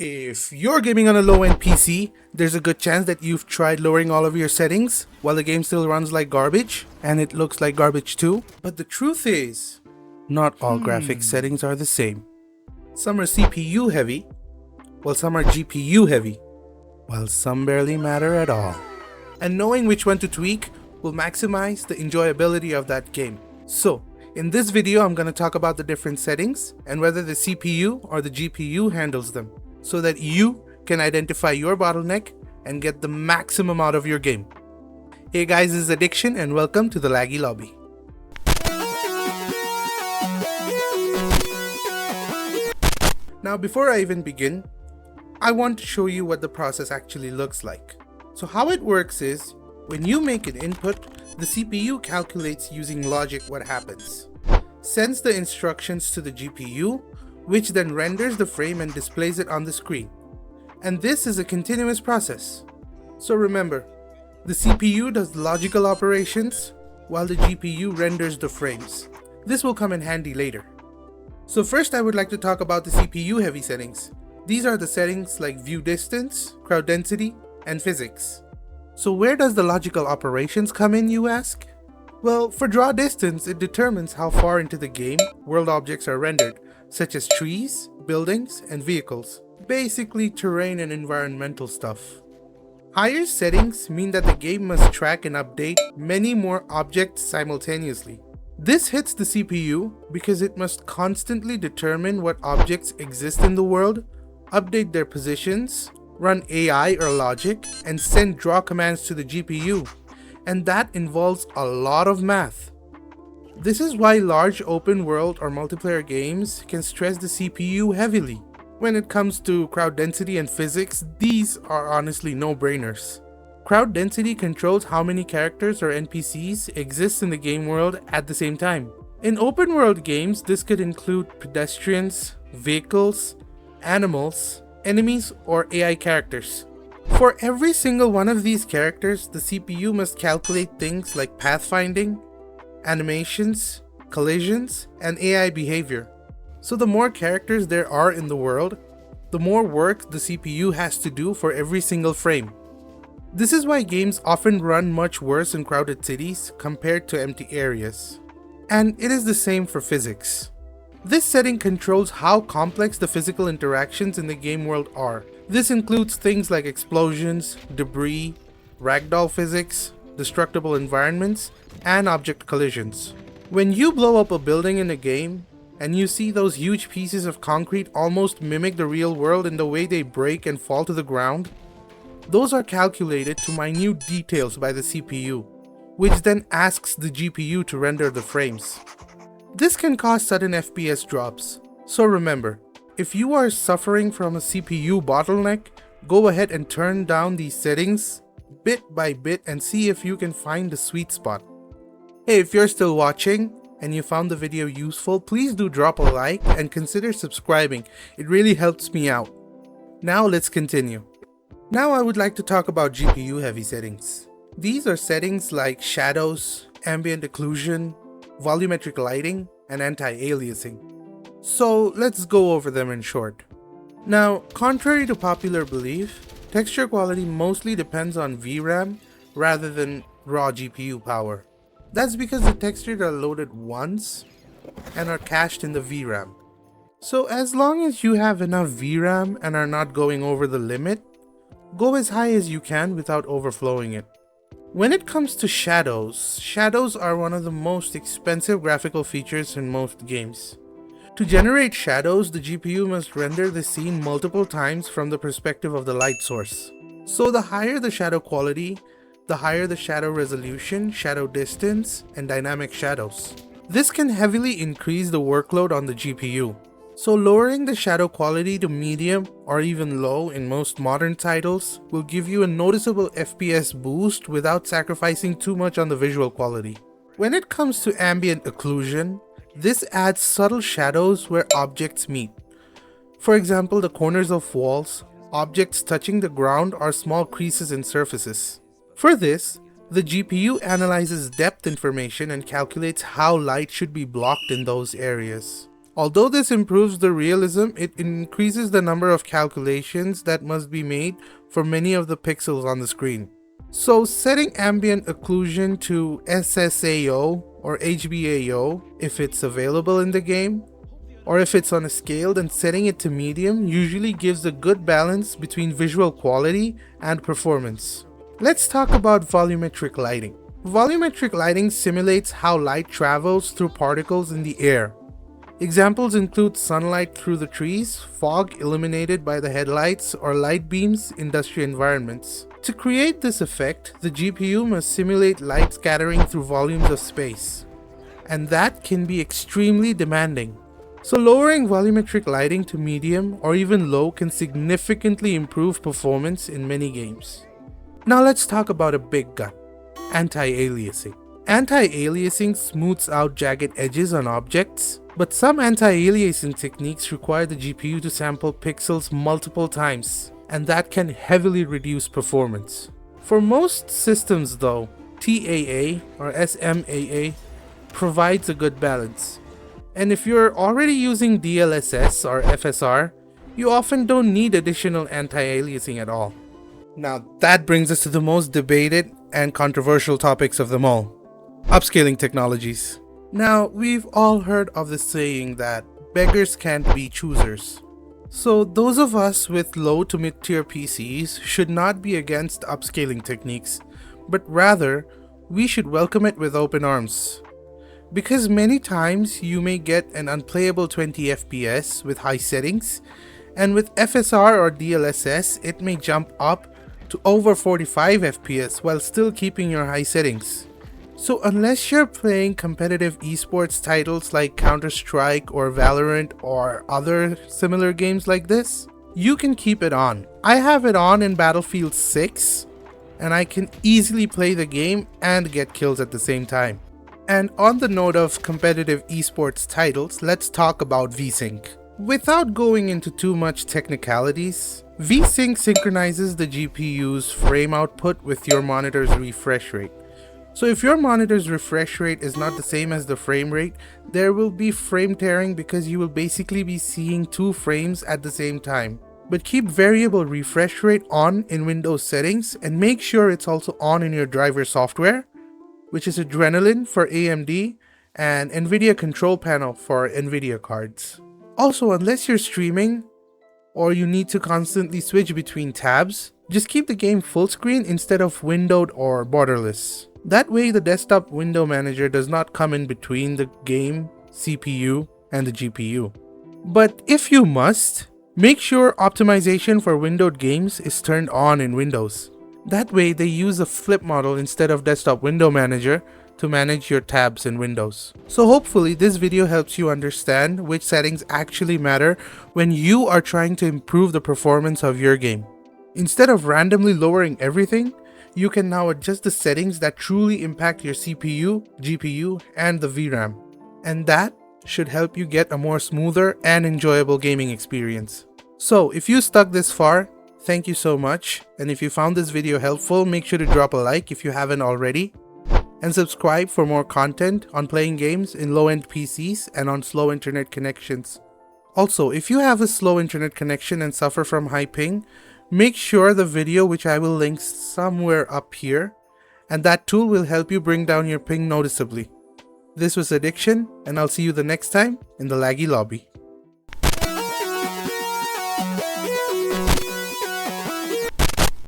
If you're gaming on a low-end PC, there's a good chance that you've tried lowering all of your settings while the game still runs like garbage, and it looks like garbage too. But the truth is, not all graphics settings are the same. Some are CPU heavy, while some are GPU heavy, while some barely matter at all. And knowing which one to tweak will maximize the enjoyability of that game. So, in this video I'm going to talk about the different settings and whether the CPU or the GPU handles them, so that you can identify your bottleneck and get the maximum out of your game. Hey guys, this is Addiction and welcome to the Laggy Lobby. Now before I even begin, I want to show you what the process actually looks like. So how it works is, when you make an input, the CPU calculates using logic what happens, sends the instructions to the GPU, which then renders the frame and displays it on the screen. And this is a continuous process. So remember, the CPU does logical operations while the GPU renders the frames. This will come in handy later. So first I would like to talk about the CPU heavy settings. These are the settings like view distance, crowd density, and physics. So where does the logical operations come in, you ask? Well, for draw distance, it determines how far into the game world objects are rendered, such as trees, buildings, and vehicles. Basically terrain and environmental stuff. Higher settings mean that the game must track and update many more objects simultaneously. This hits the CPU because it must constantly determine what objects exist in the world, update their positions, run AI or logic, and send draw commands to the GPU. And that involves a lot of math. This is why large open world or multiplayer games can stress the CPU heavily. When it comes to crowd density and physics, these are honestly no-brainers. Crowd density controls how many characters or NPCs exist in the game world at the same time. In open world games, this could include pedestrians, vehicles, animals, enemies, or AI characters. For every single one of these characters, the CPU must calculate things like pathfinding, animations, collisions, and AI behavior. So the more characters there are in the world, the more work the CPU has to do for every single frame. This is why games often run much worse in crowded cities compared to empty areas. And it is the same for physics. This setting controls how complex the physical interactions in the game world are. This includes things like explosions, debris, ragdoll physics, destructible environments, and object collisions. When you blow up a building in a game, and you see those huge pieces of concrete almost mimic the real world in the way they break and fall to the ground, those are calculated to minute details by the CPU, which then asks the GPU to render the frames. This can cause sudden FPS drops, so remember, if you are suffering from a CPU bottleneck, go ahead and turn down these settings bit by bit and see if you can find the sweet spot. Hey, if you're still watching and you found the video useful, please do drop a like and consider subscribing. It really helps me out. Now let's continue. Now I would like to talk about GPU heavy settings. These are settings like shadows, ambient occlusion, volumetric lighting, and anti-aliasing. So let's go over them in short. Now, contrary to popular belief, texture quality mostly depends on VRAM rather than raw GPU power. That's because the textures are loaded once and are cached in the VRAM. So as long as you have enough VRAM and are not going over the limit, go as high as you can without overflowing it. When it comes to shadows, shadows are one of the most expensive graphical features in most games. To generate shadows, the GPU must render the scene multiple times from the perspective of the light source. So the higher the shadow quality, the higher the shadow resolution, shadow distance, and dynamic shadows. This can heavily increase the workload on the GPU. So lowering the shadow quality to medium or even low in most modern titles will give you a noticeable FPS boost without sacrificing too much on the visual quality. When it comes to ambient occlusion, this adds subtle shadows where objects meet. For example, the corners of walls, objects touching the ground, or small creases in surfaces. For this, the GPU analyzes depth information and calculates how light should be blocked in those areas. Although this improves the realism, it increases the number of calculations that must be made for many of the pixels on the screen. So setting ambient occlusion to SSAO or HBAO if it's available in the game, or if it's on a scale, then setting it to medium usually gives a good balance between visual quality and performance. Let's talk about volumetric lighting. Volumetric lighting simulates how light travels through particles in the air. Examples include sunlight through the trees, fog illuminated by the headlights, or light beams in industrial environments. To create this effect, the GPU must simulate light scattering through volumes of space, and that can be extremely demanding. So lowering volumetric lighting to medium or even low can significantly improve performance in many games. Now let's talk about a big gun, anti-aliasing. Anti-aliasing smooths out jagged edges on objects, but some anti-aliasing techniques require the GPU to sample pixels multiple times, and that can heavily reduce performance. For most systems though, TAA or SMAA provides a good balance. And if you're already using DLSS or FSR, you often don't need additional anti-aliasing at all. Now that brings us to the most debated and controversial topics of them all. Upscaling technologies. Now, we've all heard of the saying that beggars can't be choosers. So those of us with low to mid-tier PCs should not be against upscaling techniques, but rather, we should welcome it with open arms. Because many times you may get an unplayable 20 FPS with high settings, and with FSR or DLSS it may jump up to over 45 FPS while still keeping your high settings. So unless you're playing competitive esports titles like Counter-Strike or Valorant or other similar games like this, you can keep it on. I have it on in Battlefield 6 and I can easily play the game and get kills at the same time. And on the note of competitive esports titles, let's talk about VSync. Without going into too much technicalities, VSync synchronizes the GPU's frame output with your monitor's refresh rate. So if your monitor's refresh rate is not the same as the frame rate, there will be frame tearing because you will basically be seeing two frames at the same time. But keep variable refresh rate on in Windows settings and make sure it's also on in your driver software, which is Adrenaline for AMD and NVIDIA Control Panel for NVIDIA cards. Also, unless you're streaming or you need to constantly switch between tabs, just keep the game full screen instead of windowed or borderless. That way the desktop window manager does not come in between the game, CPU, and the GPU. But if you must, make sure optimization for windowed games is turned on in Windows. That way they use a flip model instead of desktop window manager to manage your tabs in Windows. So hopefully this video helps you understand which settings actually matter when you are trying to improve the performance of your game. Instead of randomly lowering everything, you can now adjust the settings that truly impact your CPU, GPU, and the VRAM. And that should help you get a more smoother and enjoyable gaming experience. So if you stuck this far, thank you so much. And if you found this video helpful, make sure to drop a like if you haven't already. And subscribe for more content on playing games in low-end PCs and on slow internet connections. Also, if you have a slow internet connection and suffer from high ping, make sure the video, which I will link somewhere up here, and that tool will help you bring down your ping noticeably. This was Addiction, and I'll see you the next time in the laggy lobby.